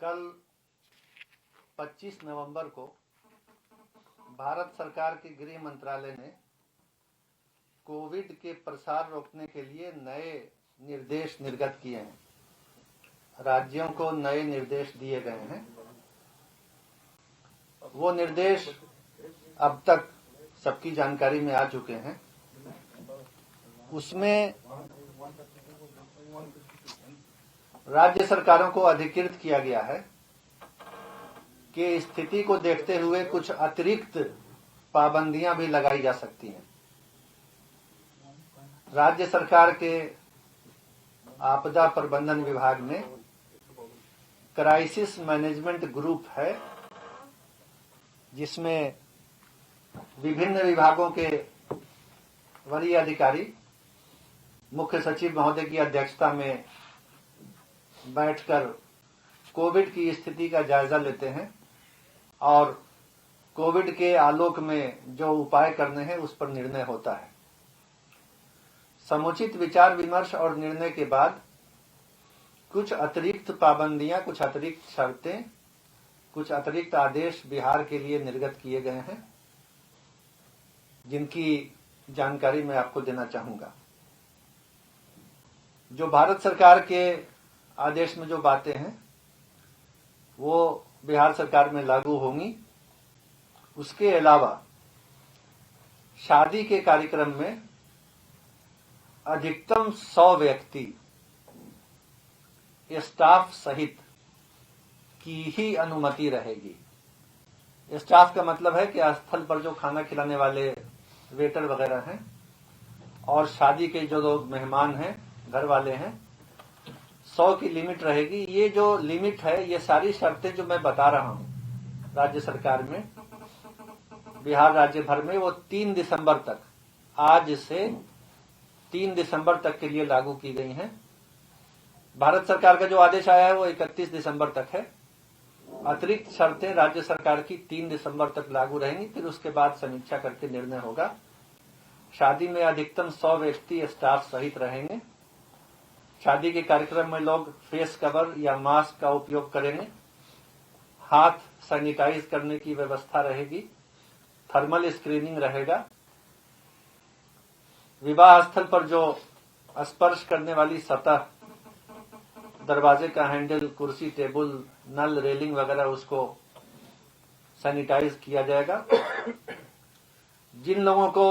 कल 25 नवंबर को भारत सरकार के गृह मंत्रालय ने कोविड के प्रसार रोकने के लिए नए निर्देश निर्गत किए हैं। राज्यों को नए निर्देश दिए गए हैं। वो निर्देश अब तक सबकी जानकारी में आ चुके हैं। उसमें राज्य सरकारों को अधिकृत किया गया है कि स्थिति को देखते हुए कुछ अतिरिक्त पाबंदियां भी लगाई जा सकती हैं। राज्य सरकार के आपदा प्रबंधन विभाग में क्राइसिस मैनेजमेंट ग्रुप है, जिसमें विभिन्न विभागों के वरीय अधिकारी मुख्य सचिव महोदय की अध्यक्षता में बैठकर कोविड की स्थिति का जायजा लेते हैं और कोविड के आलोक में जो उपाय करने हैं उस पर निर्णय होता है। समुचित विचार विमर्श और निर्णय के बाद कुछ अतिरिक्त पाबंदियां, कुछ अतिरिक्त शर्तें, कुछ अतिरिक्त आदेश बिहार के लिए निर्गत किए गए हैं, जिनकी जानकारी मैं आपको देना चाहूंगा। जो भारत सरकार के आदेश में जो बातें हैं वो बिहार सरकार में लागू होंगी। उसके अलावा शादी के कार्यक्रम में अधिकतम 100 व्यक्ति स्टाफ सहित की ही अनुमति रहेगी। स्टाफ का मतलब है कि स्थल पर जो खाना खिलाने वाले वेटर वगैरह हैं और शादी के जो लोग मेहमान हैं, घर वाले हैं, 100 की लिमिट रहेगी। ये जो लिमिट है, ये सारी शर्तें जो मैं बता रहा हूं राज्य सरकार में, बिहार राज्य भर में, वो 3 दिसंबर तक, आज से 3 दिसंबर तक के लिए लागू की गई हैं। भारत सरकार का जो आदेश आया है वो 31 दिसंबर तक है। अतिरिक्त शर्तें राज्य सरकार की 3 दिसंबर तक लागू रहेंगी। फिर उसके बाद समीक्षा करके निर्णय होगा। शादी में अधिकतम 100 व्यक्ति स्टाफ सहित रहेंगे। शादी के कार्यक्रम में लोग फेस कवर या मास्क का उपयोग करेंगे। हाथ सैनिटाइज करने की व्यवस्था रहेगी। थर्मल स्क्रीनिंग रहेगा। विवाह स्थल पर जो स्पर्श करने वाली सतह, दरवाजे का हैंडल, कुर्सी, टेबल, नल, रेलिंग वगैरह, उसको सैनिटाइज किया जाएगा। जिन लोगों को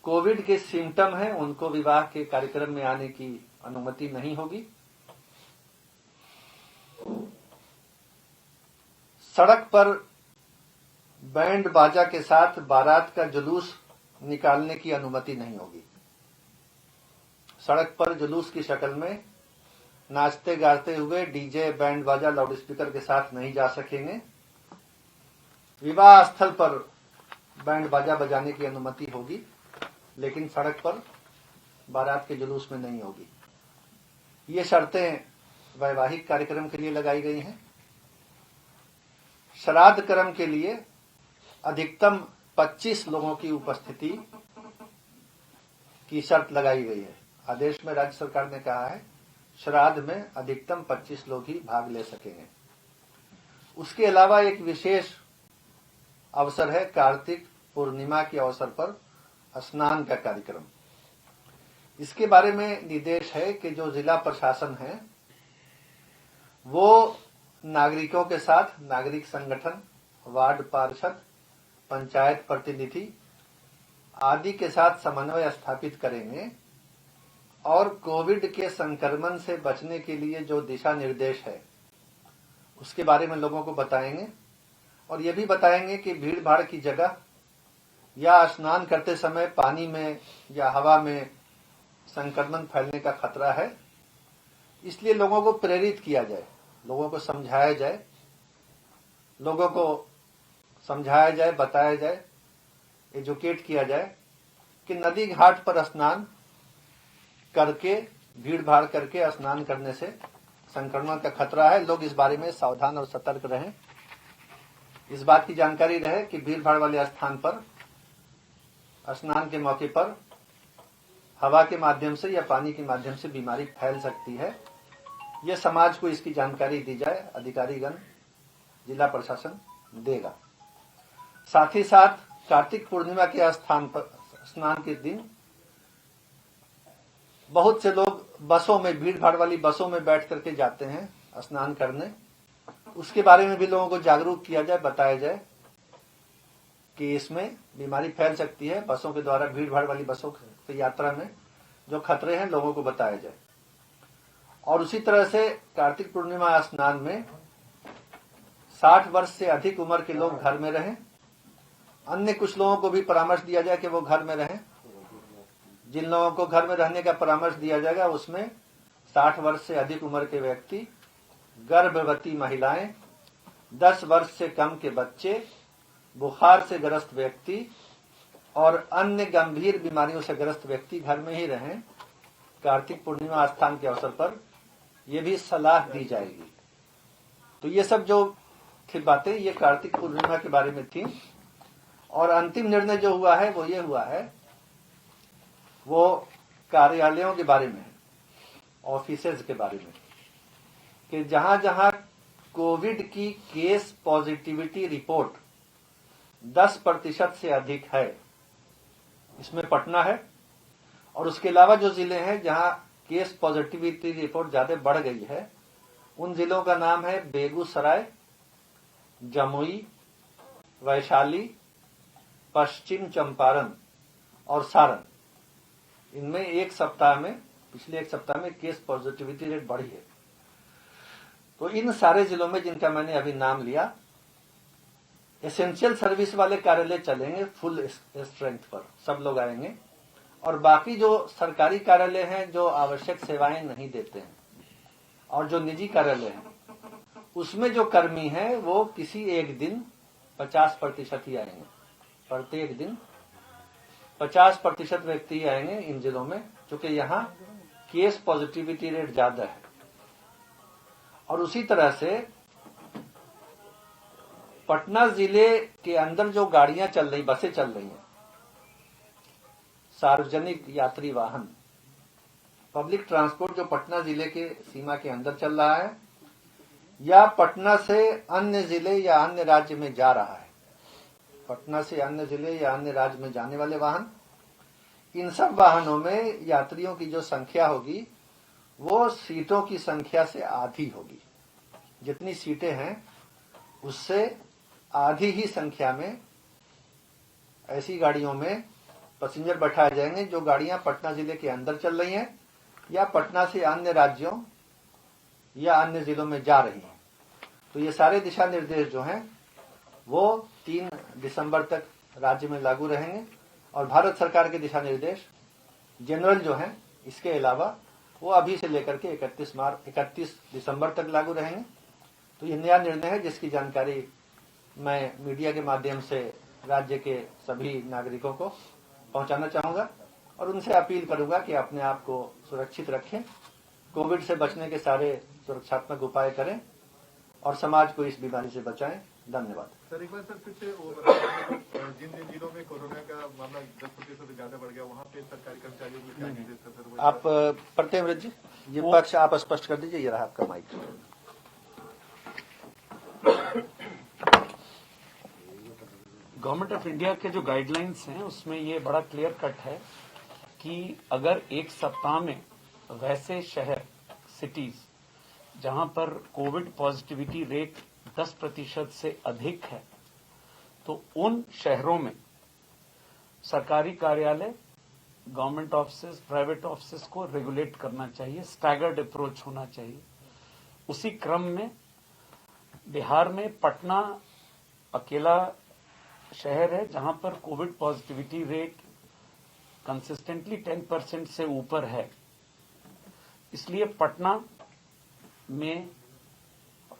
कोविड के सिम्टम हैं उनको विवाह के कार्यक्रम में आने की अनुमति नहीं होगी। सड़क पर बैंड बाजा के साथ बारात का जुलूस निकालने की अनुमति नहीं होगी। सड़क पर जुलूस की शक्ल में नाचते गाते हुए डीजे, बैंड बाजा, लाउड स्पीकर के साथ नहीं जा सकेंगे। विवाह स्थल पर बैंड बाजा बजाने की अनुमति होगी, लेकिन सड़क पर बारात के जुलूस में नहीं होगी। ये शर्तें वैवाहिक कार्यक्रम के लिए लगाई गई हैं। श्राद्ध कर्म के लिए अधिकतम 25 लोगों की उपस्थिति की शर्त लगाई गई है। आदेश में राज्य सरकार ने कहा है श्राद्ध में अधिकतम 25 लोग ही भाग ले सकेंगे। उसके अलावा एक विशेष अवसर है कार्तिक पूर्णिमा के अवसर पर स्नान का कार्यक्रम। इसके बारे में निर्देश है कि जो जिला प्रशासन है वो नागरिकों के साथ नागरिक संगठन, वार्ड पार्षद, पंचायत प्रतिनिधि आदि के साथ समन्वय स्थापित करेंगे और कोविड के संक्रमण से बचने के लिए जो दिशा निर्देश है उसके बारे में लोगों को बताएंगे। और ये भी बताएंगे कि भीड़ भाड़ की जगह या स्नान करते समय पानी में या हवा में संक्रमण फैलने का खतरा है, इसलिए लोगों को प्रेरित किया जाए, लोगों को समझाया जाए, बताया जाए, एजुकेट किया जाए कि नदी घाट पर स्नान करके, भीड़ भाड़ करके स्नान करने से संक्रमण का खतरा है। लोग इस बारे में सावधान और सतर्क रहें। इस बात की जानकारी रहे कि भीड़ भाड़ वाले स्थान पर स्नान के मौके पर हवा के माध्यम से या पानी के माध्यम से बीमारी फैल सकती है। ये समाज को इसकी जानकारी दी जाए, अधिकारीगण, जिला प्रशासन देगा। साथ ही साथ कार्तिक पूर्णिमा के स्नान के दिन बहुत से लोग बसों में, भीड़ भाड़ वाली बसों में बैठ करके जाते हैं स्नान करने। उसके बारे में भी लोगों को जागरूक किया जाए, बताया जाए कि इसमें बीमारी फैल सकती है। बसों के द्वारा, भीड़ भाड़ वाली बसों की यात्रा में जो खतरे हैं लोगों को बताया जाए। और उसी तरह से कार्तिक पूर्णिमा स्नान में 60 वर्ष से अधिक उम्र के लोग घर में रहें। अन्य कुछ लोगों को भी परामर्श दिया जाए कि वो घर में रहें। जिन लोगों को घर में रहने का परामर्श दिया जाएगा उसमें 60 वर्ष से अधिक उम्र के व्यक्ति, गर्भवती महिलाएं, 10 वर्ष से कम के बच्चे, बुखार से ग्रस्त व्यक्ति और अन्य गंभीर बीमारियों से ग्रस्त व्यक्ति घर में ही रहें। कार्तिक पूर्णिमा स्थान के अवसर पर यह भी सलाह दी जाएगी। तो ये सब जो थी बातें, ये कार्तिक पूर्णिमा के बारे में थी। और अंतिम निर्णय जो हुआ है वो ये हुआ है, वो कार्यालयों के बारे में है, ऑफिसेज के बारे में, कि जहां जहां कोविड की केस पॉजिटिविटी रिपोर्ट 10% से अधिक है, इसमें पटना है, और उसके अलावा जो जिले हैं जहां केस पॉजिटिविटी रिपोर्ट ज्यादा बढ़ गई है, उन जिलों का नाम है बेगूसराय, जमुई, वैशाली, पश्चिम चंपारण और सारण। इनमें पिछले एक सप्ताह में केस पॉजिटिविटी रेट बढ़ी है। तो इन सारे जिलों में, जिनका मैंने अभी नाम लिया, एसेंशियल सर्विस वाले कार्यालय चलेंगे फुल स्ट्रेंथ पर, सब लोग आएंगे। और बाकी जो सरकारी कार्यालय हैं जो आवश्यक सेवाएं नहीं देते हैं और जो निजी कार्यालय हैं, उसमें जो कर्मी हैं वो किसी एक दिन 50% ही आएंगे। प्रत्येक दिन 50% व्यक्ति आएंगे इन जिलों में, क्योंकि यहाँ केस पॉजिटिविटी रेट ज्यादा है। और उसी तरह से पटना जिले के अंदर जो गाड़ियां चल रही, बसें चल रही हैं, सार्वजनिक यात्री वाहन, पब्लिक ट्रांसपोर्ट जो पटना जिले के सीमा के अंदर चल रहा है या पटना से अन्य जिले या अन्य राज्य में जा रहा है, पटना से अन्य जिले या अन्य राज्य में जाने वाले वाहन, इन सब वाहनों में यात्रियों की जो संख्या होगी वो सीटों की संख्या से आधी होगी। जितनी सीटें हैं उससे आधी ही संख्या में ऐसी गाड़ियों में पैसेंजर बैठाए जाएंगे जो गाड़ियां पटना जिले के अंदर चल रही हैं या पटना से अन्य राज्यों या अन्य जिलों में जा रही हैं। तो ये सारे दिशा निर्देश जो हैं वो 3 दिसंबर तक राज्य में लागू रहेंगे। और भारत सरकार के दिशा निर्देश जनरल जो हैं, इसके अलावा वो अभी से लेकर के 31 दिसंबर तक लागू रहेंगे। तो ये नया निर्णय है जिसकी जानकारी मैं मीडिया के माध्यम से राज्य के सभी नागरिकों को पहुंचाना चाहूंगा और उनसे अपील करूंगा कि अपने आप को सुरक्षित रखें, कोविड से बचने के सारे सुरक्षात्मक उपाय करें और समाज को इस बीमारी से बचाएं। धन्यवाद। सर, एक बार सर फिर से जिन जिलों में कोरोना का मामला 10% से ज्यादा बढ़ गया, वहाँ पे सरकारी कर्मचारियों को क्या निर्देश था सर? आप प्रत्येक जी ये पक्ष आप स्पष्ट कर दीजिए। ये रहा आपका माइक। गवर्नमेंट ऑफ इंडिया के जो गाइडलाइंस हैं उसमें ये बड़ा क्लियर कट है कि अगर एक सप्ताह में वैसे शहर, सिटीज जहां पर कोविड पॉजिटिविटी रेट 10% से अधिक है, तो उन शहरों में सरकारी कार्यालय, गवर्नमेंट ऑफिसेस, प्राइवेट ऑफिसेस को रेगुलेट करना चाहिए, स्टैगर्ड अप्रोच होना चाहिए। उसी क्रम में बिहार में पटना अकेला शहर है जहां पर कोविड पॉजिटिविटी रेट कंसिस्टेंटली 10% से ऊपर है। इसलिए पटना में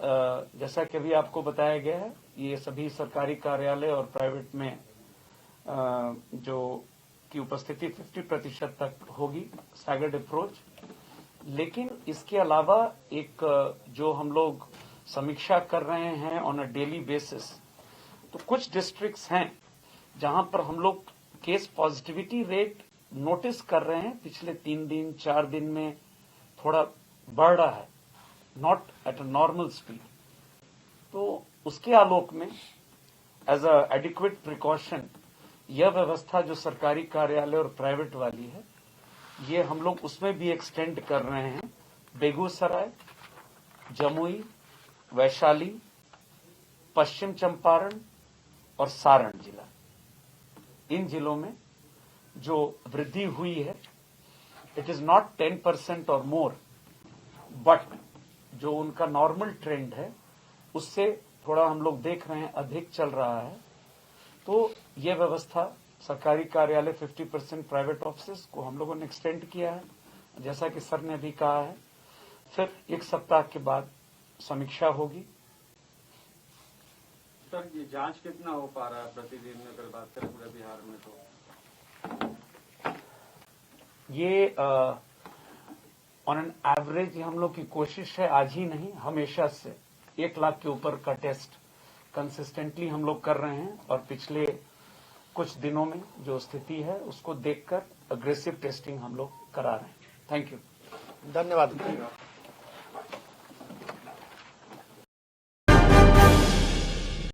जैसा कि अभी आपको बताया गया है, ये सभी सरकारी कार्यालय और प्राइवेट में जो की उपस्थिति 50% तक होगी, स्टैगर्ड अप्रोच। लेकिन इसके अलावा एक जो हम लोग समीक्षा कर रहे हैं ऑन अ डेली बेसिस, तो कुछ डिस्ट्रिक्ट्स हैं जहां पर हम लोग केस पॉजिटिविटी रेट नोटिस कर रहे हैं पिछले 3 दिन 4 दिन में थोड़ा बढ़ रहा है। Not at a normal speed. तो उसके आलोक में एज अ एडिक्वेट प्रिकॉशन यह व्यवस्था जो सरकारी कार्यालय और प्राइवेट वाली है, ये हम लोग उसमें भी एक्सटेंड कर रहे हैं। बेगूसराय, जमुई, वैशाली, पश्चिम चंपारण और सारण जिला, इन जिलों में जो वृद्धि हुई है, इट इज नॉट 10% और मोर, बट जो उनका नॉर्मल ट्रेंड है उससे थोड़ा हम लोग देख रहे हैं अधिक चल रहा है। तो ये व्यवस्था सरकारी कार्यालय 50%, प्राइवेट ऑफिस को हम लोगों ने एक्सटेंड किया है, जैसा कि सर ने भी कहा है। फिर 1 सप्ताह के बाद समीक्षा होगी। सर, ये जांच कितना हो पा रहा है प्रतिदिन, अगर बात करें पूरे बिहार में? तो ये ऑन एन एवरेज हम लोग की कोशिश है, आज ही नहीं हमेशा से 1 लाख के ऊपर का टेस्ट कंसिस्टेंटली हम लोग कर रहे हैं, और पिछले कुछ दिनों में जो स्थिति है उसको देखकर अग्रेसिव टेस्टिंग हम लोग करा रहे हैं। Thank you. धन्यवाद।